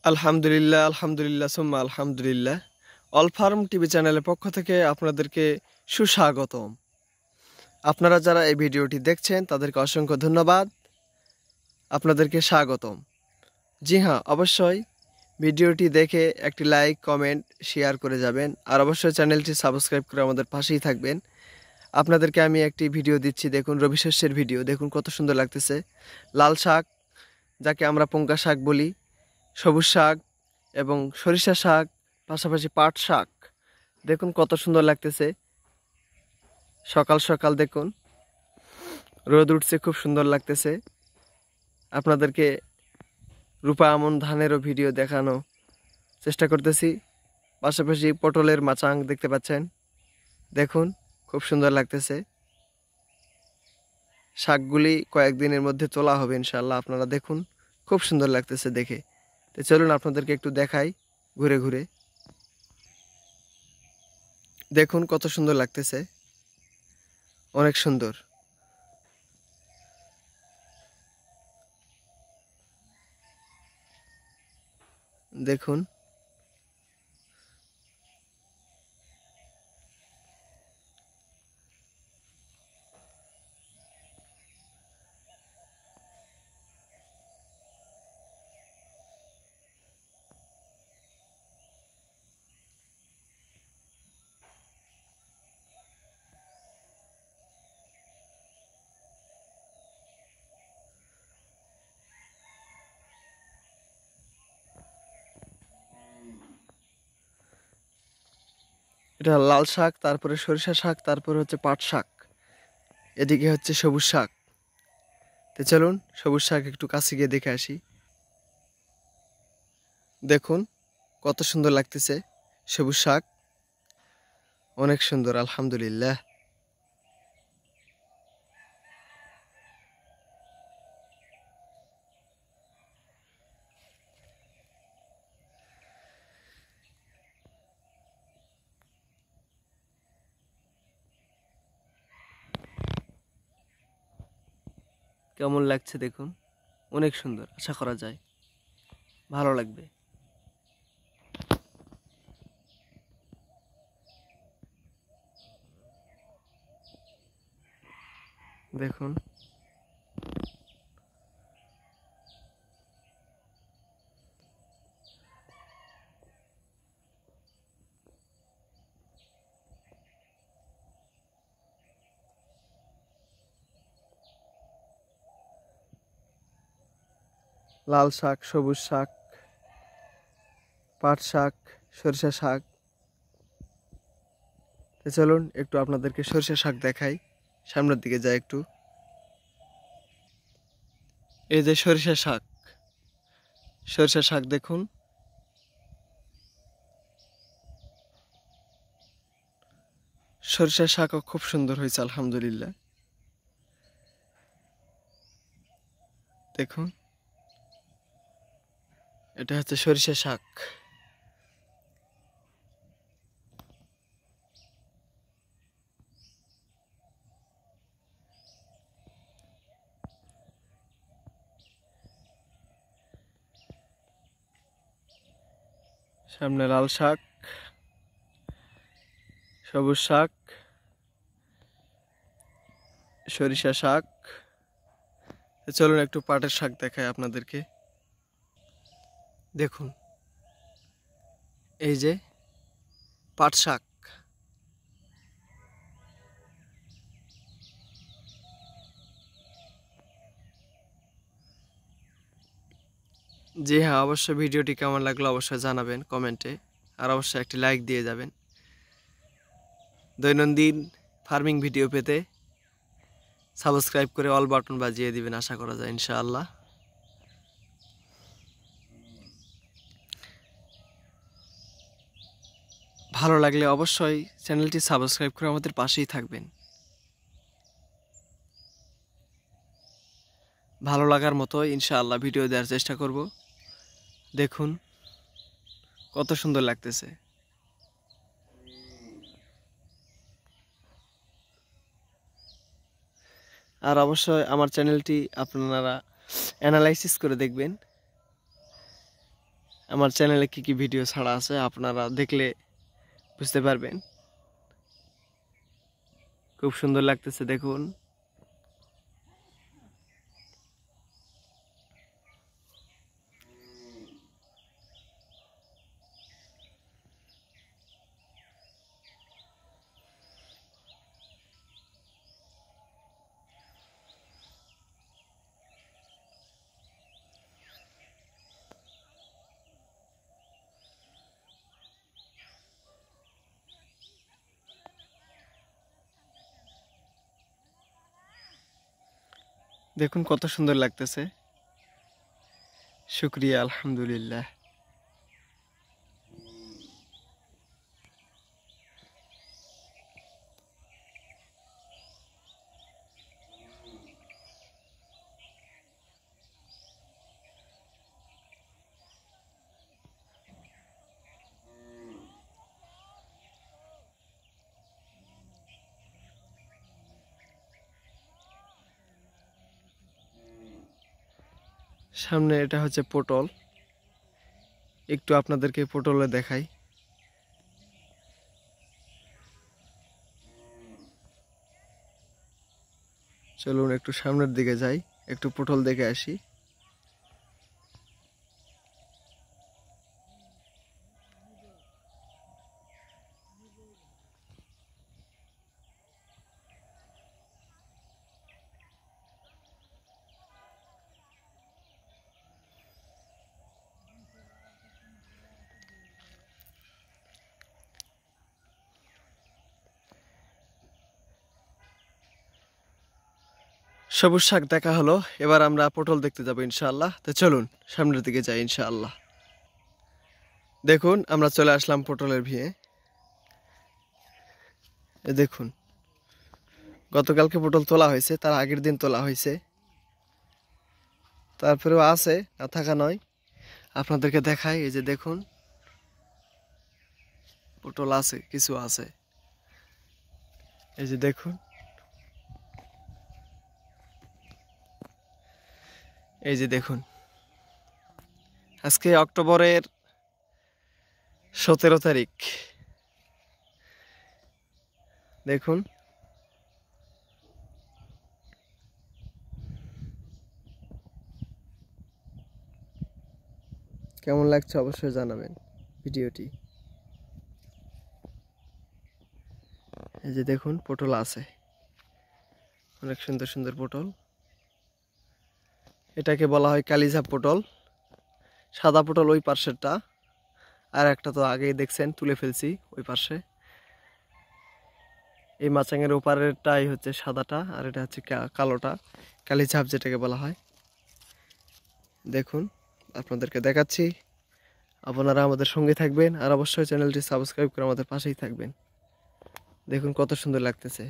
আলহামদুলিল্লাহ, আলহামদুলিল্লাহ, সুম্মা আলহামদুলিল্লাহ। অল ফার্ম টিভি চ্যানেলের পক্ষ থেকে আপনাদেরকে সুস্বাগতম। আপনারা যারা এই ভিডিওটি দেখছেন তাদেরকে অসংখ্য ধন্যবাদ, আপনাদেরকে স্বাগতম। জি হ্যাঁ, অবশ্যই ভিডিওটি দেখে একটি লাইক, কমেন্ট, শেয়ার করে যাবেন। আর অবশ্যই চ্যানেলটি সাবস্ক্রাইব করে আমাদের পাশেই থাকবেন। আপনাদেরকে আমি একটি ভিডিও দিচ্ছি, দেখুন রবি শস্যের ভিডিও। দেখুন কত সুন্দর লাগতেছে। লাল শাক, যাকে আমরা পুঙ্কা শাক বলি, সবুজ শাক এবং সরিষা শাক, পাশাপাশি পাট শাক। দেখুন কত সুন্দর লাগতেছে। সকাল সকাল দেখুন রোদ উঠছে, খুব সুন্দর লাগতেছে। আপনাদেরকে রূপা আমন ধানেরও ভিডিও দেখানো চেষ্টা করতেছি। পাশাপাশি পটলের মাচাং দেখতে পাচ্ছেন, দেখুন খুব সুন্দর লাগতেছে। শাকগুলি কয়েকদিনের মধ্যে তোলা হবে ইনশাআল্লাহ। আপনারা দেখুন খুব সুন্দর লাগতেছে দেখে। তো চলুন আপনাদেরকে একটু দেখাই ঘুরে ঘুরে। দেখুন কত সুন্দর লাগতেছে, অনেক সুন্দর। দেখুন এটা লাল শাক, তারপরে সরিষা শাক, তারপরে হচ্ছে পাট শাক, এদিকে হচ্ছে সবুজ শাক। তো চলুন সবুজ শাক একটু কাছে গিয়ে দেখে আসি। দেখুন কত সুন্দর লাগতেছে সবুজ শাক, অনেক সুন্দর আলহামদুলিল্লাহ। কেমন লাগছে দেখুন, অনেক সুন্দর। আশা করা যায় ভালো লাগবে। দেখুন লাল শাক, সবুজ শাক, পাট শাক, সরিষা শাক। তো চলুন একটু আপনাদেরকে সরিষা শাক দেখাই। সামনের দিকে যাই একটু। এই যে সরিষা শাক, সরিষা শাক দেখুন, সরিষা শাকও খুব সুন্দর হয়েছে আলহামদুলিল্লাহ। দেখুন এটা হচ্ছে সরিষা শাক। সামনে লাল শাক, সবুজ শাক, সরিষা শাক। চলুন একটু পাটের শাক দেখাই আপনাদেরকে। দেখুন এই যে পাট শাক। জি হ্যাঁ, অবশ্যই ভিডিওটি কেমন লাগলো অবশ্যই জানাবেন কমেন্টে। আর অবশ্যই একটি লাইক দিয়ে যাবেন। দৈনন্দিন ফার্মিং ভিডিও পেতে সাবস্ক্রাইব করে অল বাটন বাজিয়ে দিবেন, আশা করা যায় ইনশাআল্লাহ। ভালো লাগলে অবশ্যই চ্যানেলটি সাবস্ক্রাইব করে আমাদের পাশেই থাকবেন। ভালো লাগার মতো ইনশাআল্লাহ ভিডিও দেওয়ার চেষ্টা করব। দেখুন কত সুন্দর লাগতেছে। আর অবশ্যই আমার চ্যানেলটি আপনারা অ্যানালাইসিস করে দেখবেন। আমার চ্যানেলে কি কি ভিডিও ছাড়া আছে আপনারা দেখলে বুঝতে পারবেন। খুব সুন্দর লাগতেছে দেখুন। দেখুন কত সুন্দর লাগতেছে। শুকরিয়া, আলহামদুলিল্লাহ। সামনে এটা হচ্ছে পটল, একটু আপনাদেরকে পটলে দেখাই। চলুন একটু সামনের দিকে যাই, একটু পটল দেখে আসি। সবুজ শাক দেখা হলো, এবার আমরা পটল দেখতে যাবো ইনশাআল্লাহ। তো চলুন সামনের দিকে যাই ইনশাআল্লাহ। দেখুন আমরা চলে আসলাম পটলের ভিড়ে। দেখুন গতকালকে পটল তোলা হয়েছে, তার আগের দিন তোলা হয়েছে, তারপরেও আছে, না থাকা নয়। আপনাদেরকে দেখাই, এই যে দেখুন পটল আছে, কিছু আছে, এই যে দেখুন। এই যে দেখুন, আজকে অক্টোবরের 17 তারিখ। দেখুন কেমন লাগছে অবশ্যই জানাবেন ভিডিওটি। এই যে দেখুন পটল আছে, অনেক সুন্দর সুন্দর পটল। এটাকে বলা হয় কালিঝাপ পটল। সাদা পটল ওই পাশেরটা, আর একটা তো আগেই দেখছেন তুলে ফেলছি ওই পাশে। এই মাচাঙের ওপারেরটাই হচ্ছে সাদাটা, আর এটা হচ্ছে কালোটা, কালিঝাপ যেটাকে বলা হয়। দেখুন আপনাদেরকে দেখাচ্ছি, আপনারা আমাদের সঙ্গে থাকবেন, আর অবশ্যই চ্যানেলটি সাবস্ক্রাইব করে আমাদের পাশেই থাকবেন। দেখুন কত সুন্দর লাগতেছে।